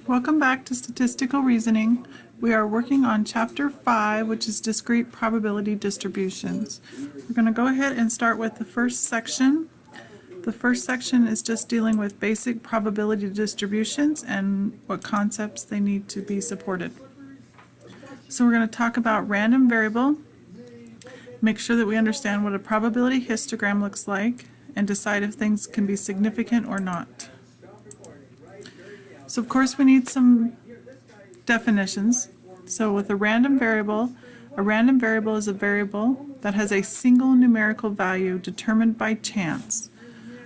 Welcome back to Statistical Reasoning. We are working on Chapter 5, which is Discrete Probability Distributions. We're going to go ahead and start with the first section. The first section is just dealing with basic probability distributions and what concepts they need to be supported. So we're going to talk about random variable, make sure that we understand what a probability histogram looks like, and decide if things can be significant or not. So of course we need some definitions. So with a random variable is a variable that has a single numerical value determined by chance.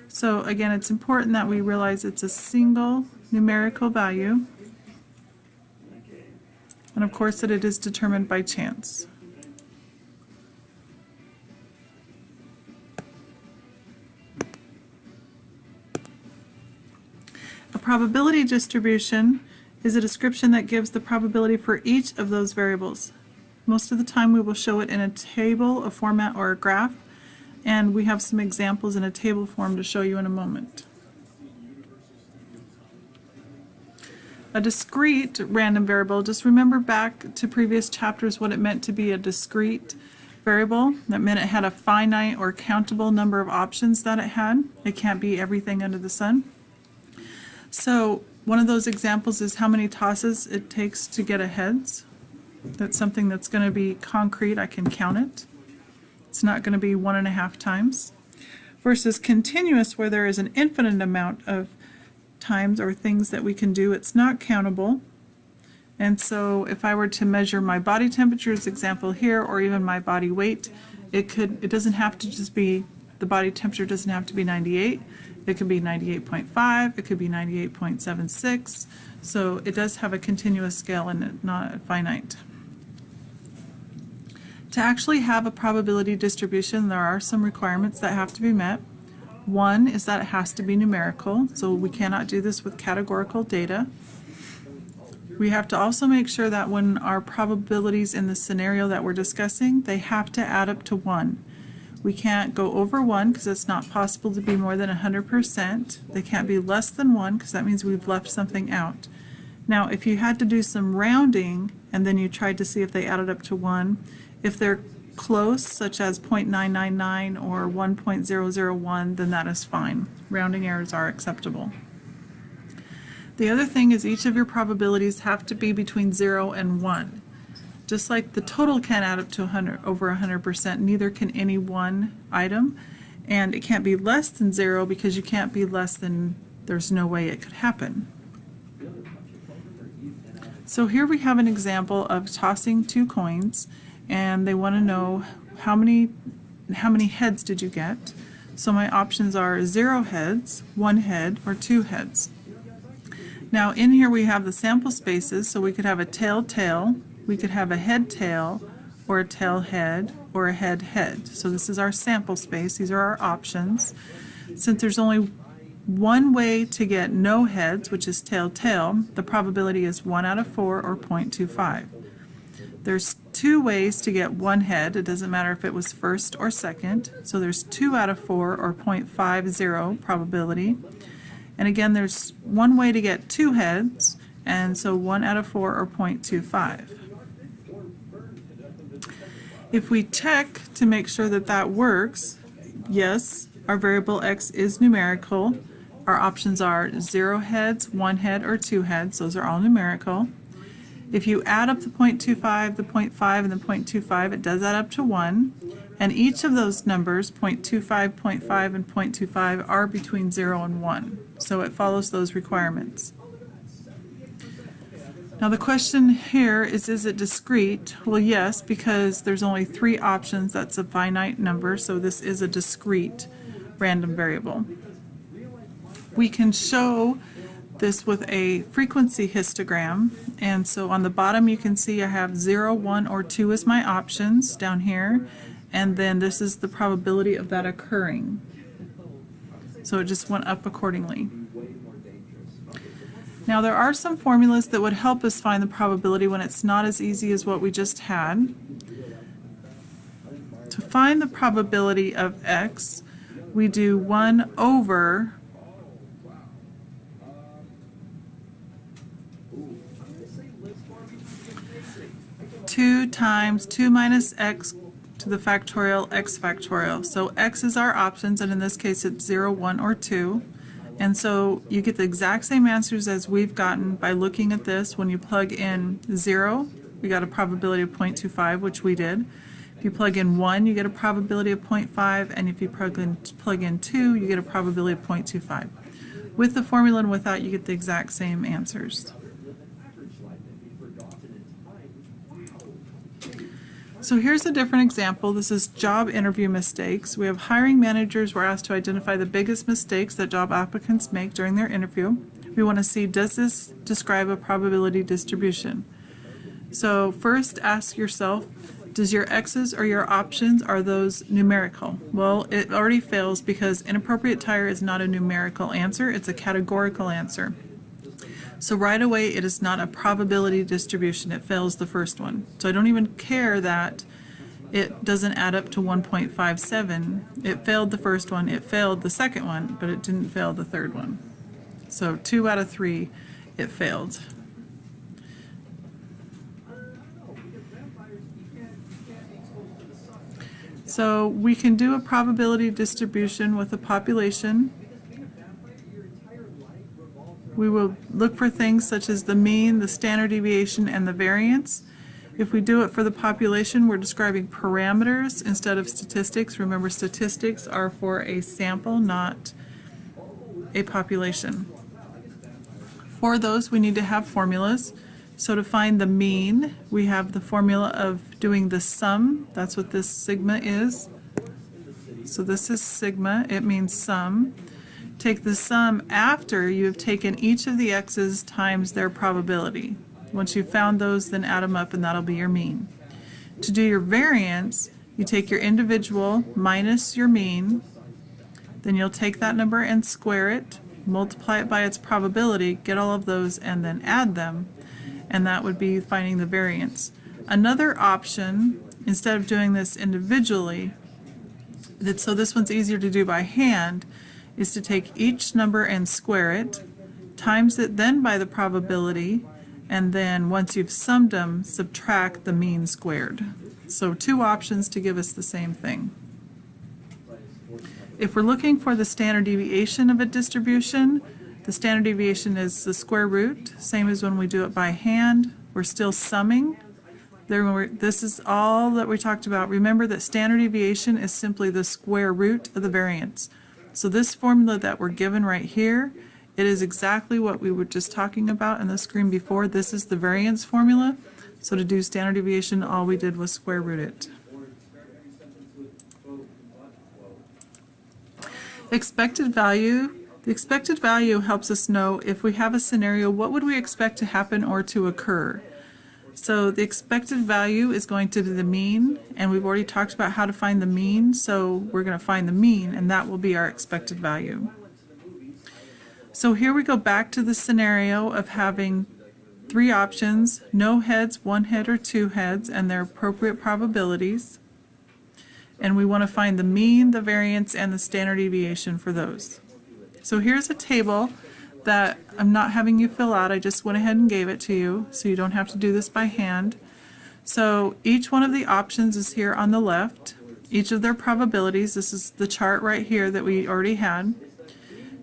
So again, it's important that we realize it's a single numerical value, and of course that it is determined by chance. A probability distribution is a description that gives the probability for each of those variables. Most of the time we will show it in a table, a format, or a graph, and we have some examples in a table form to show you in a moment. A discrete random variable, just remember back to previous chapters what it meant to be a discrete variable. That meant it had a finite or countable number of options that it had. It can't be everything under the sun. So one of those examples is how many tosses it takes to get a heads. That's something that's going to be concrete. I can count it. It's not going to be 1.5 times. Versus continuous, where there is an infinite amount of times or things that we can do. It's not countable. And so if I were to measure my body temperature, as example here, or even my body weight, it doesn't have to just be, the body temperature doesn't have to be 98. It could be 98.5, it could be 98.76, so it does have a continuous scale and not finite. To actually have a probability distribution, there are some requirements that have to be met. One is that it has to be numerical, so we cannot do this with categorical data. We have to also make sure that when our probabilities in the scenario that we're discussing, they have to add up to 1. We can't go over 1 because it's not possible to be more than 100%. They can't be less than 1 because that means we've left something out. Now, if you had to do some rounding and then you tried to see if they added up to 1, if they're close, such as 0.999 or 1.001, then that is fine. Rounding errors are acceptable. The other thing is each of your probabilities have to be between 0 and 1. Just like the total can't add up to over 100%, neither can any one item. And it can't be less than 0 because you can't be less than, there's no way it could happen. So here we have an example of tossing 2 coins, and they want to know how many heads did you get. So my options are 0 heads, 1 head, or 2 heads. Now in here we have the sample spaces, so we could have a tail-tail, we could have a head-tail, or a tail-head, or a head-head. So this is our sample space. These are our options. Since there's only one way to get no heads, which is tail-tail, the probability is 1 out of 4, or 0.25. There's 2 ways to get 1 head. It doesn't matter if it was first or second. So there's 2 out of 4, or 0.50 probability. And again, there's 1 way to get 2 heads, and so 1 out of 4, or 0.25. If we check to make sure that that works, yes, our variable x is numerical. Our options are 0 heads, 1 head, or 2 heads. Those are all numerical. If you add up the 0.25, the 0.5, and the 0.25, it does add up to 1. And each of those numbers, 0.25, 0.5, and 0.25, are between 0 and 1. So it follows those requirements. Now the question here is it discrete? Well, yes, because there's only 3 options. That's a finite number, so this is a discrete random variable. We can show this with a frequency histogram, and so on the bottom you can see I have 0, 1, or 2 as my options down here, and then this is the probability of that occurring. So it just went up accordingly. Now there are some formulas that would help us find the probability when it's not as easy as what we just had. To find the probability of x, we do 1 over 2 times 2 minus x to the factorial x factorial. So x is our options, and in this case it's 0, 1, or 2. And so you get the exact same answers as we've gotten by looking at this. When you plug in 0, we got a probability of 0.25, which we did. If you plug in 1, you get a probability of 0.5, and if you plug in 2, you get a probability of 0.25. With the formula and without, you get the exact same answers. So here's a different example. This is job interview mistakes. We have hiring managers were asked to identify the biggest mistakes that job applicants make during their interview. We want to see, does this describe a probability distribution? So first ask yourself, does your X's or your options, are those numerical? Well, it already fails because inappropriate tire is not a numerical answer, it's a categorical answer. So right away, it is not a probability distribution. It fails the first one. So I don't even care that it doesn't add up to 1.57. It failed the first one, it failed the second one, but it didn't fail the third one. So 2 out of 3, it failed. So we can do a probability distribution with a population. We will look for things such as the mean, the standard deviation, and the variance. If we do it for the population, we're describing parameters instead of statistics. Remember, statistics are for a sample, not a population. For those, we need to have formulas. So to find the mean, we have the formula of doing the sum. That's what this sigma is. So this is sigma. It means sum. Take the sum after you have taken each of the x's times their probability. Once you've found those, then add them up and that'll be your mean. To do your variance, you take your individual minus your mean, then you'll take that number and square it, multiply it by its probability, get all of those, and then add them, and that would be finding the variance. Another option, instead of doing this individually, so this one's easier to do by hand, is to take each number and square it, times it then by the probability, and then once you've summed them, subtract the mean squared. So 2 options to give us the same thing. If we're looking for the standard deviation of a distribution, the standard deviation is the square root, same as when we do it by hand. We're still summing. This is all that we talked about. Remember that standard deviation is simply the square root of the variance. So this formula that we're given right here, it is exactly what we were just talking about in the screen before. This is the variance formula. So to do standard deviation, all we did was square root it. Expected value. The expected value helps us know if we have a scenario, what would we expect to happen or to occur. So the expected value is going to be the mean, and we've already talked about how to find the mean, so we're going to find the mean, and that will be our expected value. So here we go back to the scenario of having 3 options, no heads, 1 head, or 2 heads, and their appropriate probabilities. And we want to find the mean, the variance, and the standard deviation for those. So here's a table that I'm not having you fill out. I just went ahead and gave it to you, so you don't have to do this by hand. So each one of the options is here on the left. Each of their probabilities, this is the chart right here that we already had.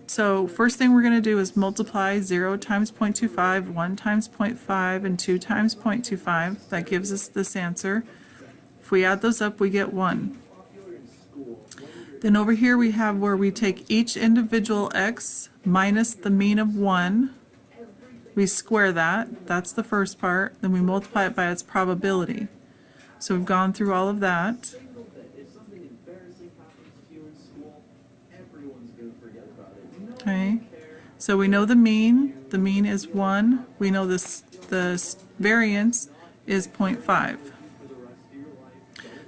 So first thing we're going to do is multiply 0 times 0.25, 1 times 0.5, and 2 times 0.25. That gives us this answer. If we add those up, we get 1. Then over here we have where we take each individual x minus the mean of 1. We square that. That's the first part. Then we multiply it by its probability. So we've gone through all of that. Okay. So we know the mean. The mean is 1. We know the variance is 0.5.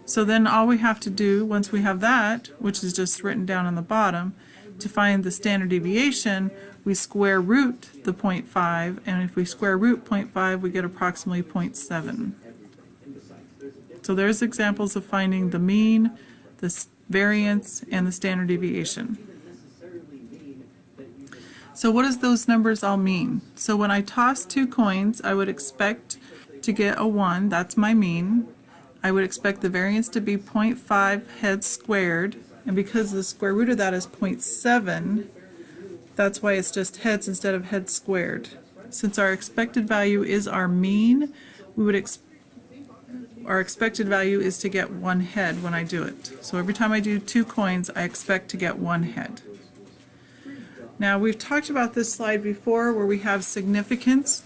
So then all we have to do, once we have that, which is just written down on the bottom, to find the standard deviation, we square root the 0.5, and if we square root 0.5, we get approximately 0.7. So there's examples of finding the mean, the variance, and the standard deviation. So what does those numbers all mean? So when I toss 2 coins, I would expect to get a 1, that's my mean. I would expect the variance to be 0.5 heads squared, and because the square root of that is 0.7, that's why it's just heads instead of heads squared. Since our expected value is our mean, we would our expected value is to get 1 head when I do it. So every time I do 2 coins, I expect to get 1 head. Now, we've talked about this slide before where we have significance.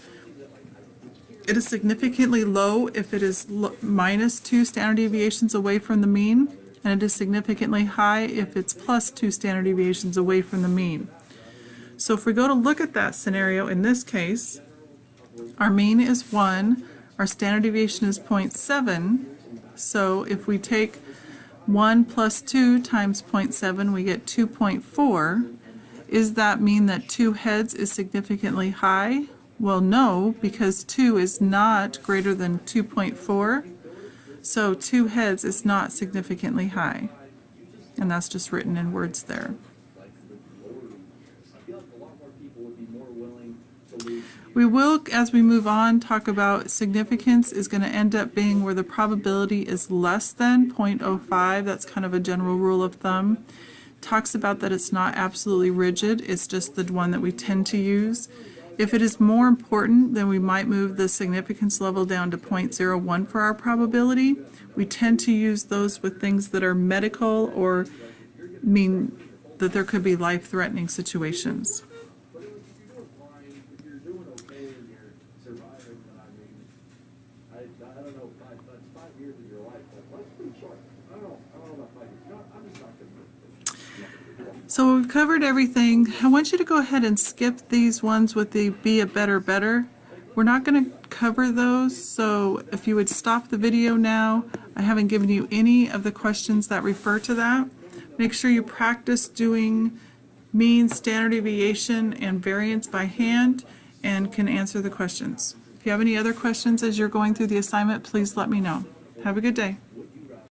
It is significantly low if it is minus 2 standard deviations away from the mean, and it is significantly high if it's plus 2 standard deviations away from the mean. So if we go to look at that scenario in this case, our mean is 1, our standard deviation is 0.7, so if we take 1 plus 2 times 0.7, we get 2.4. Does that mean that 2 heads is significantly high? Well, no, because 2 is not greater than 2.4, so 2 heads is not significantly high, and that's just written in words there. We will, as we move on, talk about significance is going to end up being where the probability is less than 0.05. That's kind of a general rule of thumb. Talks about that it's not absolutely rigid, it's just the one that we tend to use. If it is more important, then we might move the significance level down to 0.01 for our probability. We tend to use those with things that are medical or mean that there could be life-threatening situations. So we've covered everything. I want you to go ahead and skip these ones with the be a better. We're not going to cover those, so if you would stop the video now. I haven't given you any of the questions that refer to that. Make sure you practice doing mean, standard deviation, and variance by hand and can answer the questions. If you have any other questions as you're going through the assignment, please let me know. Have a good day.